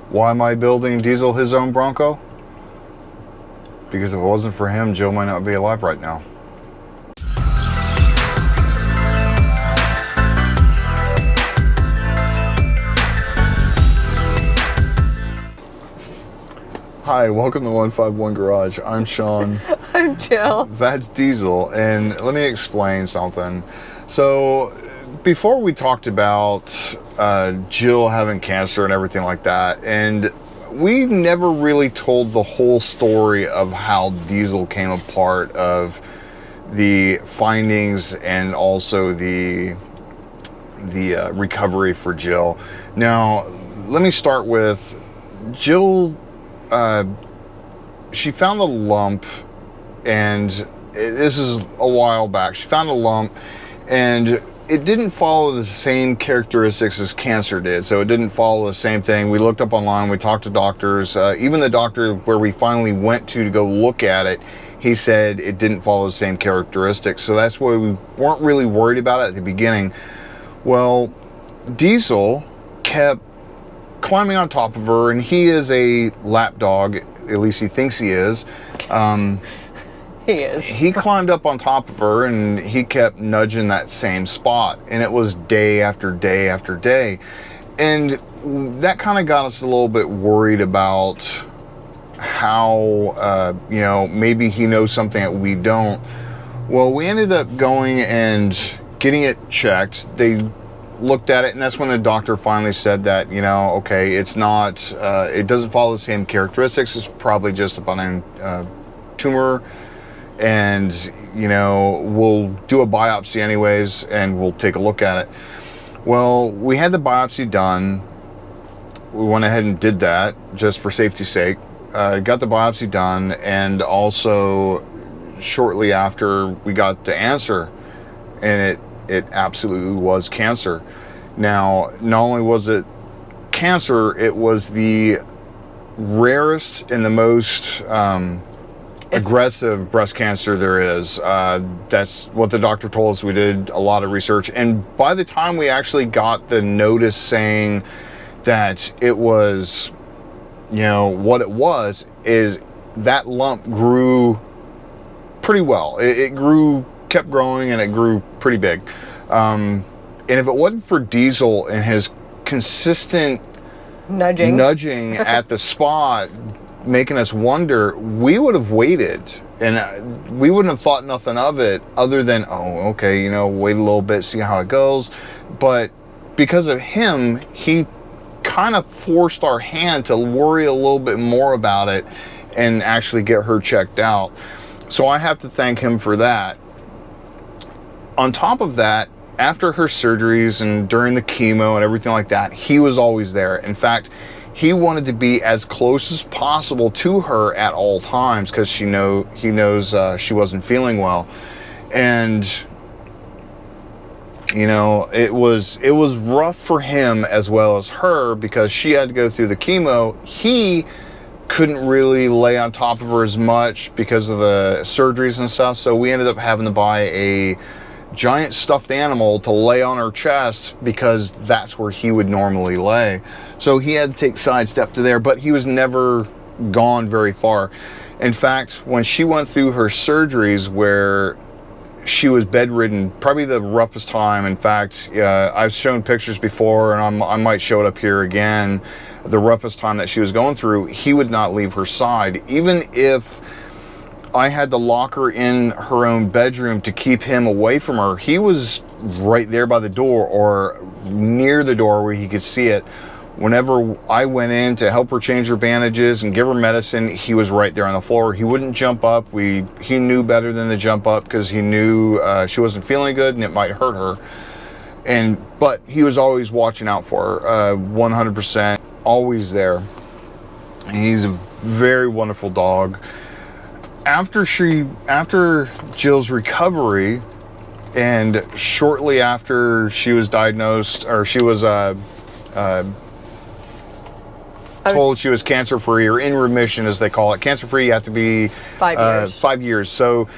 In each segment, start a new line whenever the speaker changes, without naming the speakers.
Why am I building Diesel his own Bronco? Because if it wasn't for him, Jill might not be alive right now. Hi, welcome to 151 Garage. I'm Sean.
I'm Jill.
That's Diesel, and let me explain something. So, before we talked about Jill having cancer and everything like that, and we never really told the whole story of how Diesel came a part of the findings and also the recovery for Jill. Now, let me start with Jill. She found a lump, and this is a while back. She found a lump, and it didn't follow the same characteristics as cancer did. So it didn't follow the same thing. We looked up online, we talked to doctors. Even the doctor where we finally went to go look at it, he said it didn't follow the same characteristics. So that's why we weren't really worried about it at the beginning. Well, Diesel kept climbing on top of her, and he is a lap dog, at least he thinks he is.
He is.
He climbed up on top of her, and he kept nudging that same spot, and it was day after day after day. And that kind of got us a little bit worried about how, you know, maybe he knows something that we don't. Well, we ended up going and getting it checked. They looked at it, and that's when the doctor finally said that, you know, okay, it's not, it doesn't follow the same characteristics. It's probably just a benign tumor, and, you know, we'll do a biopsy anyways, and we'll take a look at it. Well, we had the biopsy done. We went ahead and did that just for safety's sake. Got the biopsy done, and also shortly after we got the answer, and it absolutely was cancer. Now, not only was it cancer, it was the rarest and the most aggressive breast cancer there is. That's what the doctor told us. We did a lot of research, and by the time we actually got the notice saying that it was, you know, what it was, is that lump grew pretty well. It grew, kept growing, and it grew pretty big. And if it wasn't for Diesel and his consistent nudging at the spot, making us wonder, we would have waited, and we wouldn't have thought nothing of it other than, oh, okay, you know, wait a little bit, see how it goes. But because of him, he kind of forced our hand to worry a little bit more about it and actually get her checked out. So I have to thank him for that. On top of that, after her surgeries and during the chemo and everything like that, he was always there. In fact, he wanted to be as close as possible to her at all times, because he knows she wasn't feeling well. And, you know, it was rough for him as well as her, because she had to go through the chemo. He couldn't really lay on top of her as much because of the surgeries and stuff, so we ended up having to buy a giant stuffed animal to lay on her chest, because that's where he would normally lay. So he had to take sidestep to there, but he was never gone very far. In fact, when she went through her surgeries where she was bedridden, probably the roughest time. In fact, I've shown pictures before, and I might show it up here again. The roughest time that she was going through, he would not leave her side. Even if I had to lock her in her own bedroom to keep him away from her, he was right there by the door or near the door where he could see it. Whenever I went in to help her change her bandages and give her medicine, he was right there on the floor. He wouldn't jump up. He knew better than to jump up, because he knew she wasn't feeling good and it might hurt her. But he was always watching out for her, 100%, always there. He's a very wonderful dog. After Jill's recovery, and shortly after she was diagnosed, or she was told she was cancer-free, or in remission as they call it. Cancer-free, you have to be
5 years.
5 years. So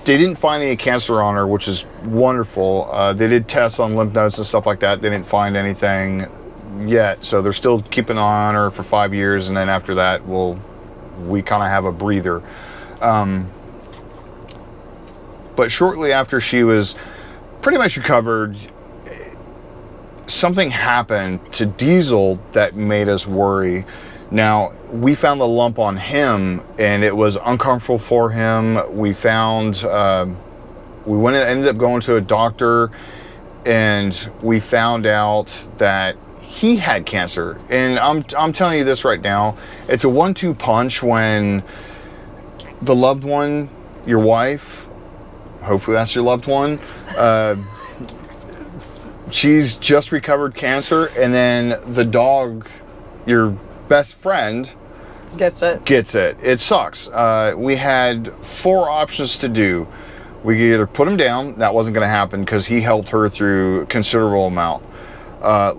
they didn't find any cancer on her, which is wonderful. They did tests on lymph nodes and stuff like that. They didn't find anything. yet. So they're still keeping an eye on her for 5 years, and then after that, we kind of have a breather. But shortly after she was pretty much recovered, something happened to Diesel that made us worry. Now, we found the lump on him, and it was uncomfortable for him. We found, we ended up going to a doctor, and we found out that he had cancer. And I'm telling you this right now, it's a 1-2 punch when the loved one, your wife, hopefully that's your loved one, she's just recovered cancer, and then the dog, your best friend,
Gets it.
It sucks. We had 4 options to do. We could either put him down, that wasn't going to happen because he helped her through a considerable amount.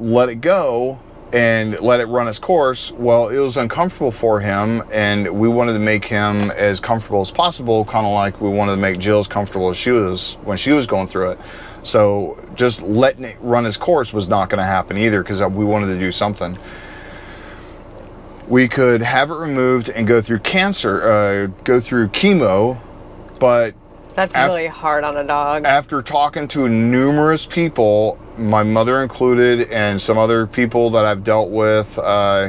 Let it go and let it run its course. Well, it was uncomfortable for him, and we wanted to make him as comfortable as possible, kind of like we wanted to make Jill as comfortable as she was when she was going through it. So just letting it run its course was not going to happen either, because we wanted to do something. We could have it removed and go through chemo, but
that's really hard on a dog.
After talking to numerous people, my mother included, and some other people that I've dealt with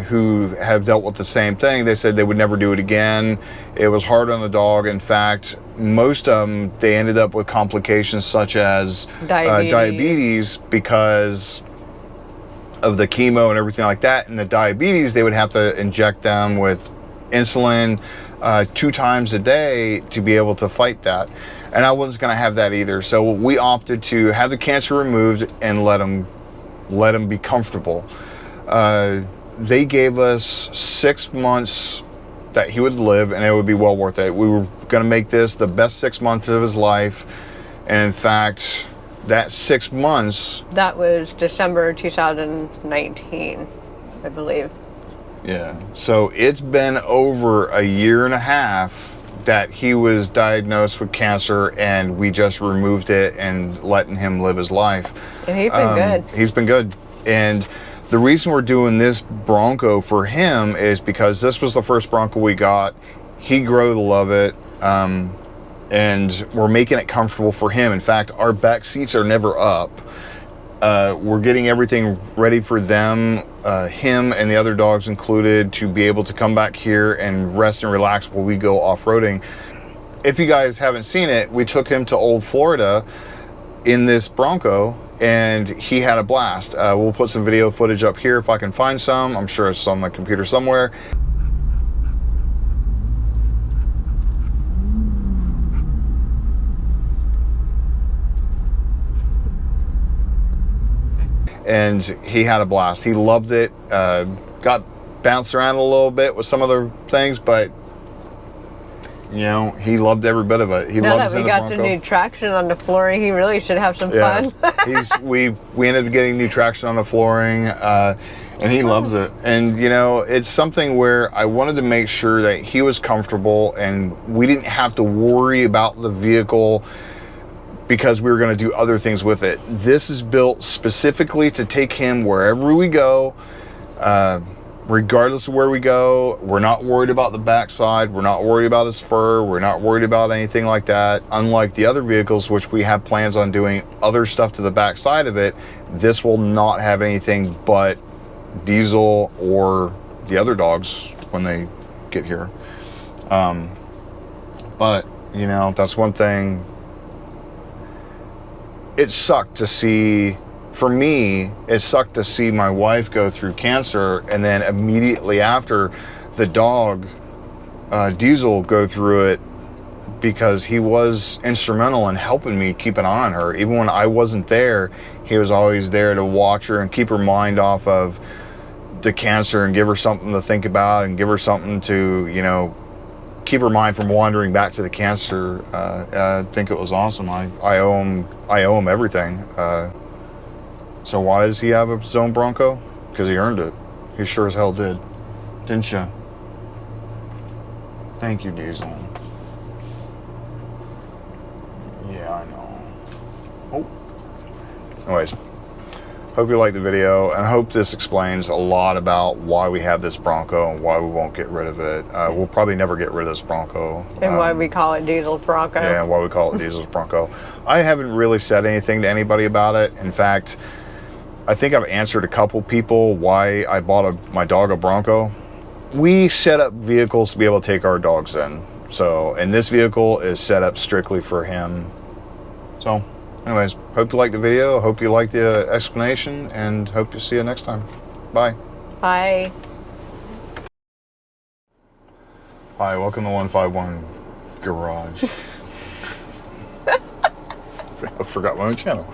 who have dealt with the same thing, they said they would never do it again. It was hard on the dog. In fact, most of them, they ended up with complications such as diabetes because of the chemo and everything like that. And the diabetes, they would have to inject them with insulin 2 times a day to be able to fight that. And I wasn't going to have that either. So we opted to have the cancer removed and let him be comfortable. They gave us 6 months that he would live, and it would be well worth it. We were going to make this the best 6 months of his life. And in fact, that 6 months...
That was December 2019, I believe.
Yeah. So it's been over a year and a half that he was diagnosed with cancer, and we just removed it and letting him live his life.
And he's been good.
He's been good. And the reason we're doing this Bronco for him is because this was the first Bronco we got. He grew to love it. And we're making it comfortable for him. In fact, our back seats are never up. We're getting everything ready for them, him and the other dogs included, to be able to come back here and rest and relax while we go off-roading. If you guys haven't seen it, we took him to Old Florida in this Bronco, and he had a blast. We'll put some video footage up here if I can find some. I'm sure it's on my computer somewhere. And he had a blast. He loved it. Got bounced around a little bit with some other things, but you know, he loved every bit of it. He loves it.
Now that we got the new traction on the flooring, he really should have some fun.
we ended up getting new traction on the flooring, and he loves it. And you know, it's something where I wanted to make sure that he was comfortable, and we didn't have to worry about the vehicle, because we were going to do other things with it. This is built specifically to take him wherever we go, regardless of where we go. We're not worried about the backside. We're not worried about his fur. We're not worried about anything like that. Unlike the other vehicles, which we have plans on doing other stuff to the backside of it, this will not have anything but Diesel or the other dogs when they get here. But, you know, that's one thing. It sucked to see, for me, it sucked to see my wife go through cancer, and then immediately after, the dog, Diesel, go through it, because he was instrumental in helping me keep an eye on her. Even when I wasn't there, he was always there to watch her and keep her mind off of the cancer and give her something to think about and give her something to, you know, keep her mind from wandering back to the cancer. I think it was awesome. I owe him everything. So why does he have his own Bronco? Because he earned it. He sure as hell did. Didn't you? Thank you, Diesel. Yeah, I know. Oh. Anyways. Hope you like the video, and I hope this explains a lot about why we have this Bronco and why we won't get rid of it. We'll probably never get rid of this Bronco.
And why we call it Diesel's Bronco.
Yeah, and why we call it Diesel's Bronco. I haven't really said anything to anybody about it. In fact, I think I've answered a couple people why I bought my dog a Bronco. We set up vehicles to be able to take our dogs in. So, and this vehicle is set up strictly for him. So, anyways, hope you liked the video. Hope you liked the explanation, and hope to see you next time. Bye.
Bye.
Hi, welcome to 151 Garage. I forgot my own channel.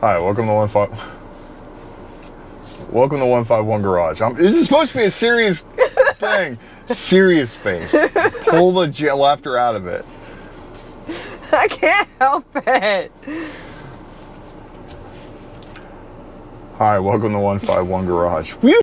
Hi, welcome to 151 Garage. This is supposed to be a serious thing. Serious face. Pull the laughter out of it.
I can't help it.
Hi, welcome to 151 Garage.